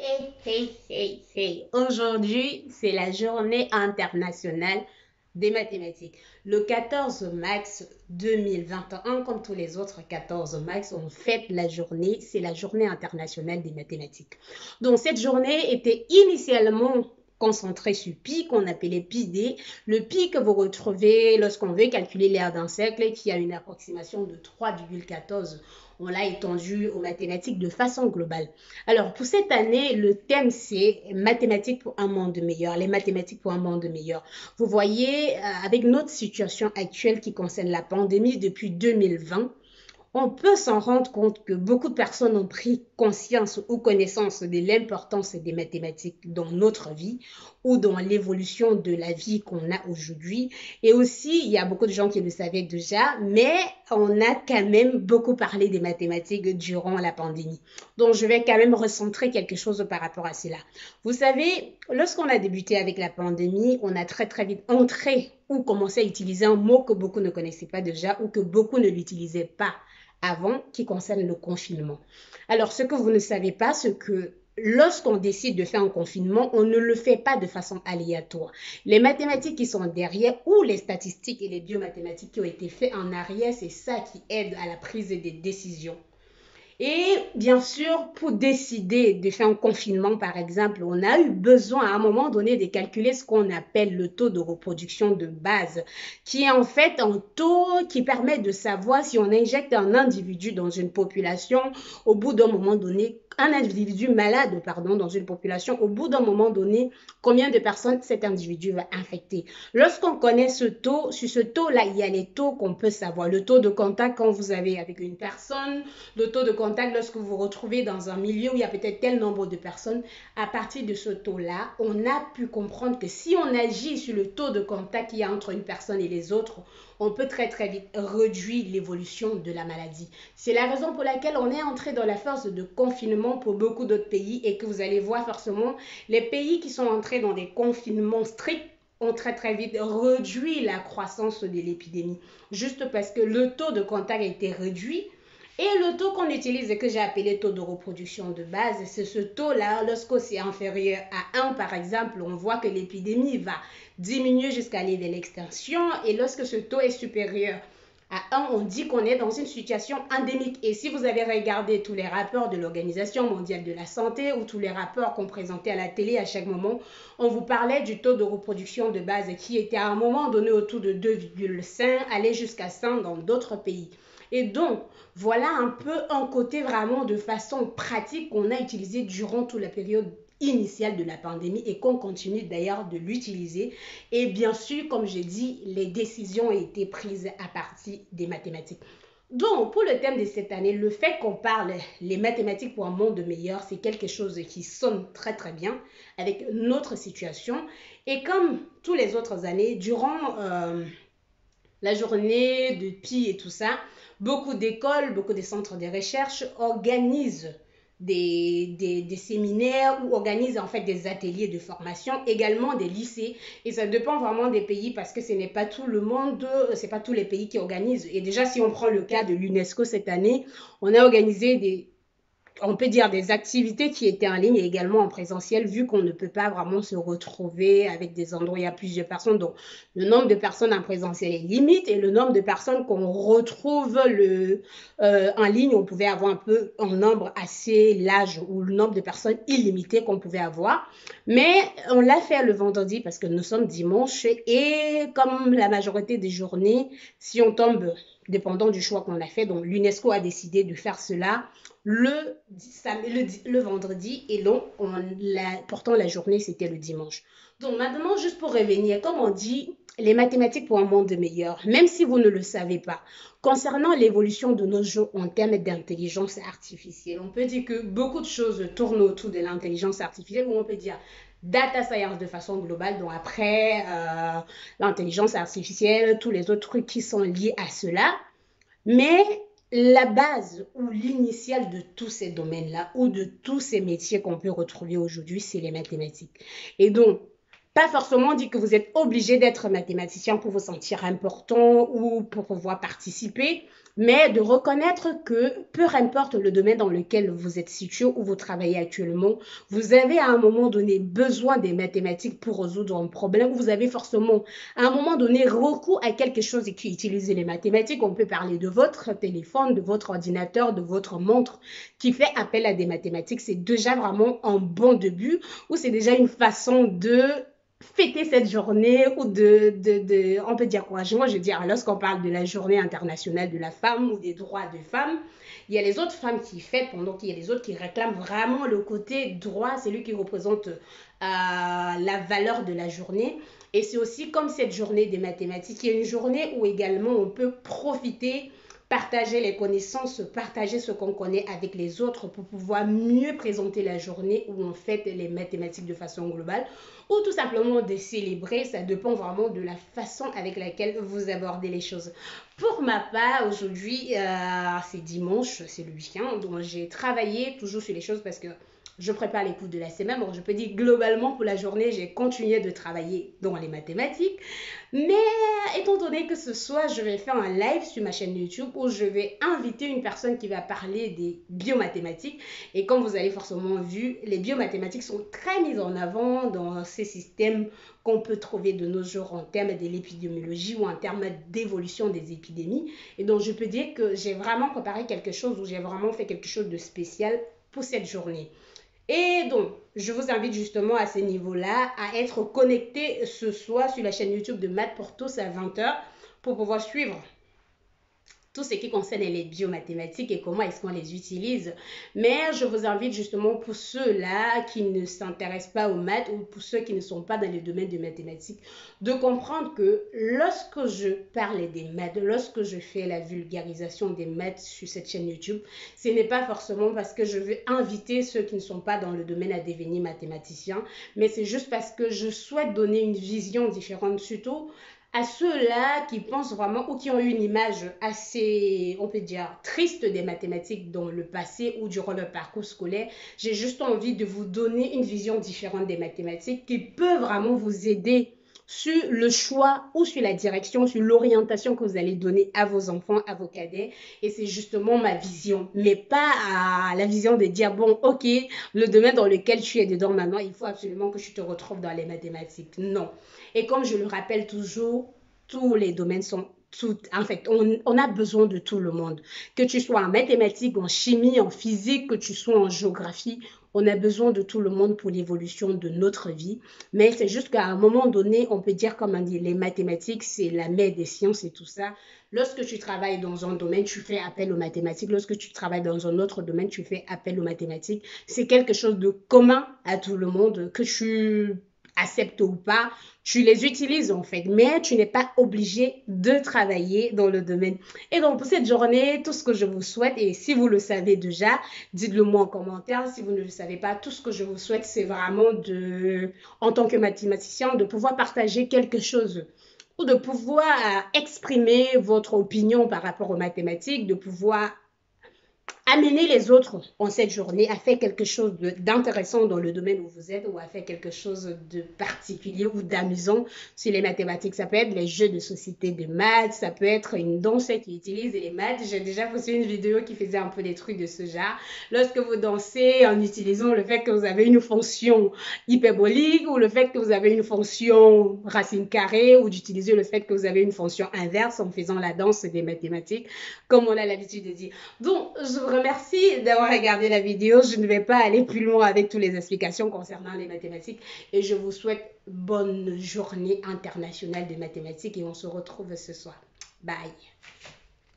Hey, hey, hey, hey. Aujourd'hui, c'est la journée internationale des mathématiques. Le 14 mars 2021, comme tous les autres 14 mars, on fête la journée, c'est la journée internationale des mathématiques. Donc, cette journée était initialement concentrée sur pi, qu'on appelait pi d, le pi que vous retrouvez lorsqu'on veut calculer l'aire d'un cercle qui a une approximation de 3,14. On l'a étendu aux mathématiques de façon globale. Alors, pour cette année, le thème, c'est mathématiques pour un monde meilleur, les mathématiques pour un monde meilleur. Vous voyez, avec notre situation actuelle qui concerne la pandémie depuis 2020, on peut s'en rendre compte que beaucoup de personnes ont pris conscience ou connaissance de l'importance des mathématiques dans notre vie ou dans l'évolution de la vie qu'on a aujourd'hui. Et aussi, il y a beaucoup de gens qui le savaient déjà, mais on a quand même beaucoup parlé des mathématiques durant la pandémie. Donc, je vais quand même recentrer quelque chose par rapport à cela. Vous savez, lorsqu'on a débuté avec la pandémie, on a très très vite entré ou commencé à utiliser un mot que beaucoup ne connaissaient pas déjà ou que beaucoup ne l'utilisaient pas avant qui concerne le confinement. Alors, ce que vous ne savez pas, c'est que lorsqu'on décide de faire un confinement, on ne le fait pas de façon aléatoire. Les mathématiques qui sont derrière ou les statistiques et les biomathématiques qui ont été faites en arrière, c'est ça qui aide à la prise des décisions. Et bien sûr, pour décider de faire un confinement, par exemple, on a eu besoin à un moment donné de calculer ce qu'on appelle le taux de reproduction de base, qui est en fait un taux qui permet de savoir si on injecte un individu dans une population, au bout d'un moment donné, un individu malade, pardon, dans une population, au bout d'un moment donné, combien de personnes cet individu va infecter. Lorsqu'on connaît ce taux, sur ce taux-là, il y a les taux qu'on peut savoir. Le taux de contact quand vous avez avec une personne, le taux de contact lorsque vous vous retrouvez dans un milieu où il y a peut-être tel nombre de personnes. À partir de ce taux-là, on a pu comprendre que si on agit sur le taux de contact qu'il y a entre une personne et les autres, on peut très très vite réduire l'évolution de la maladie. C'est la raison pour laquelle on est entré dans la phase de confinement pour beaucoup d'autres pays et que vous allez voir forcément les pays qui sont entrés dans des confinements stricts ont très très vite réduit la croissance de l'épidémie. Juste parce que le taux de contact a été réduit. Et le taux qu'on utilise et que j'ai appelé taux de reproduction de base, c'est ce taux-là, lorsque c'est inférieur à 1 par exemple, on voit que l'épidémie va diminuer jusqu'à aller vers l'extinction. Et lorsque ce taux est supérieur à 1, on dit qu'on est dans une situation endémique. Et si vous avez regardé tous les rapports de l'Organisation mondiale de la santé ou tous les rapports qu'on présentait à la télé à chaque moment, on vous parlait du taux de reproduction de base qui était à un moment donné autour de 2,5, allait jusqu'à 100 dans d'autres pays. Et donc, voilà un peu un côté vraiment de façon pratique qu'on a utilisé durant toute la période initiale de la pandémie et qu'on continue d'ailleurs de l'utiliser. Et bien sûr, comme j'ai dit, les décisions ont été prises à partir des mathématiques. Donc, pour le thème de cette année, le fait qu'on parle les mathématiques pour un monde meilleur, c'est quelque chose qui sonne très très bien avec notre situation. Et comme tous les autres années, durant la journée de pi et tout ça, beaucoup d'écoles, beaucoup de centres de recherche organisent des séminaires ou organisent en fait des ateliers de formation, également des lycées. Et ça dépend vraiment des pays parce que ce n'est pas tout le monde, c'est pas tous les pays qui organisent. Et déjà, si on prend le cas de l'UNESCO cette année, on a organisé on peut dire des activités qui étaient en ligne et également en présentiel, vu qu'on ne peut pas vraiment se retrouver avec des endroits où il y a plusieurs personnes. Donc, le nombre de personnes en présentiel est limite et le nombre de personnes qu'on retrouve en ligne, on pouvait avoir un peu un nombre assez large ou le nombre de personnes illimité qu'on pouvait avoir. Mais on l'a fait le vendredi parce que nous sommes dimanche et comme la majorité des journées, si on tombe dépendant du choix qu'on a fait, donc l'UNESCO a décidé de faire cela le vendredi et donc pourtant la journée c'était le dimanche. Donc maintenant, juste pour revenir, comme on dit, les mathématiques pour un monde meilleur, même si vous ne le savez pas, concernant l'évolution de nos jours en termes d'intelligence artificielle, on peut dire que beaucoup de choses tournent autour de l'intelligence artificielle, ou on peut dire data science de façon globale, donc après l'intelligence artificielle, tous les autres trucs qui sont liés à cela. Mais la base ou l'initiale de tous ces domaines-là ou de tous ces métiers qu'on peut retrouver aujourd'hui, c'est les mathématiques. Et donc, pas forcément dit que vous êtes obligé d'être mathématicien pour vous sentir important ou pour pouvoir participer, mais de reconnaître que peu importe le domaine dans lequel vous êtes situé ou vous travaillez actuellement, vous avez à un moment donné besoin des mathématiques pour résoudre un problème, ou vous avez forcément à un moment donné recours à quelque chose qui utilise les mathématiques. On peut parler de votre téléphone, de votre ordinateur, de votre montre qui fait appel à des mathématiques. C'est déjà vraiment un bon début, ou c'est déjà une façon de fêter cette journée, ou on peut dire quoi? Moi, je veux dire, lorsqu'on parle de la journée internationale de la femme ou des droits de femmes, il y a les autres femmes qui fêtent, pendant qu'il y a les autres qui réclament vraiment le côté droit, c'est lui qui représente la valeur de la journée. Et c'est aussi comme cette journée des mathématiques, il y a une journée où également on peut profiter, partager les connaissances, partager ce qu'on connaît avec les autres pour pouvoir mieux présenter la journée où on fête les mathématiques de façon globale, ou tout simplement de célébrer. Ça dépend vraiment de la façon avec laquelle vous abordez les choses. Pour ma part, aujourd'hui, c'est dimanche, c'est le week-end, donc j'ai travaillé toujours sur les choses parce que je prépare les cours de la semaine. Donc, je peux dire globalement pour la journée, j'ai continué de travailler dans les mathématiques. Mais étant donné que ce soir, je vais faire un live sur ma chaîne YouTube où je vais inviter une personne qui va parler des biomathématiques. Et comme vous avez forcément vu, les biomathématiques sont très mises en avant dans ces systèmes qu'on peut trouver de nos jours en termes de l'épidémiologie ou en termes d'évolution des épidémies. Et donc, je peux dire que j'ai vraiment préparé quelque chose, ou j'ai vraiment fait quelque chose de spécial pour cette journée. Et donc, je vous invite justement à ce niveau-là à être connecté ce soir sur la chaîne YouTube de Maths pour tous à 20h pour pouvoir suivre tout ce qui concerne les biomathématiques et comment est-ce qu'on les utilise. Mais je vous invite justement, pour ceux-là qui ne s'intéressent pas aux maths ou pour ceux qui ne sont pas dans le domaine des mathématiques, de comprendre que lorsque je parle des maths, lorsque je fais la vulgarisation des maths sur cette chaîne YouTube, ce n'est pas forcément parce que je veux inviter ceux qui ne sont pas dans le domaine à devenir mathématiciens, mais c'est juste parce que je souhaite donner une vision différente, surtout à ceux-là qui pensent vraiment ou qui ont eu une image assez, on peut dire, triste des mathématiques dans le passé ou durant leur parcours scolaire. J'ai juste envie de vous donner une vision différente des mathématiques qui peut vraiment vous aider sur le choix ou sur la direction, sur l'orientation que vous allez donner à vos enfants, à vos cadets. Et c'est justement ma vision, mais pas à la vision de dire, bon, ok, le domaine dans lequel tu es dedans maintenant, il faut absolument que tu te retrouves dans les mathématiques. Non. Et comme je le rappelle toujours, tous les domaines sont en fait, on a besoin de tout le monde. Que tu sois en mathématiques, en chimie, en physique, que tu sois en géographie, on a besoin de tout le monde pour l'évolution de notre vie. Mais c'est juste qu'à un moment donné, on peut dire, comme on dit, les mathématiques, c'est la mère des sciences et tout ça. Lorsque tu travailles dans un domaine, tu fais appel aux mathématiques. Lorsque tu travailles dans un autre domaine, tu fais appel aux mathématiques. C'est quelque chose de commun à tout le monde, que tu acceptes ou pas, tu les utilises en fait, mais tu n'es pas obligé de travailler dans le domaine. Et donc pour cette journée, tout ce que je vous souhaite, et si vous le savez déjà, dites-le moi en commentaire. Si vous ne le savez pas, tout ce que je vous souhaite, c'est vraiment de, en tant que mathématicien, de pouvoir partager quelque chose ou de pouvoir exprimer votre opinion par rapport aux mathématiques, de pouvoir amener les autres en cette journée à faire quelque chose d'intéressant dans le domaine où vous êtes, ou à faire quelque chose de particulier ou d'amusant sur les mathématiques. Ça peut être les jeux de société de maths, ça peut être une danseuse qui utilise les maths. J'ai déjà posté une vidéo qui faisait un peu des trucs de ce genre. Lorsque vous dansez en utilisant le fait que vous avez une fonction hyperbolique, ou le fait que vous avez une fonction racine carrée, ou d'utiliser le fait que vous avez une fonction inverse en faisant la danse des mathématiques, comme on a l'habitude de dire. Donc, je vous remercie d'avoir regardé la vidéo. Je ne vais pas aller plus loin avec toutes les explications concernant les mathématiques. Et je vous souhaite bonne journée internationale de mathématiques. Et on se retrouve ce soir. Bye.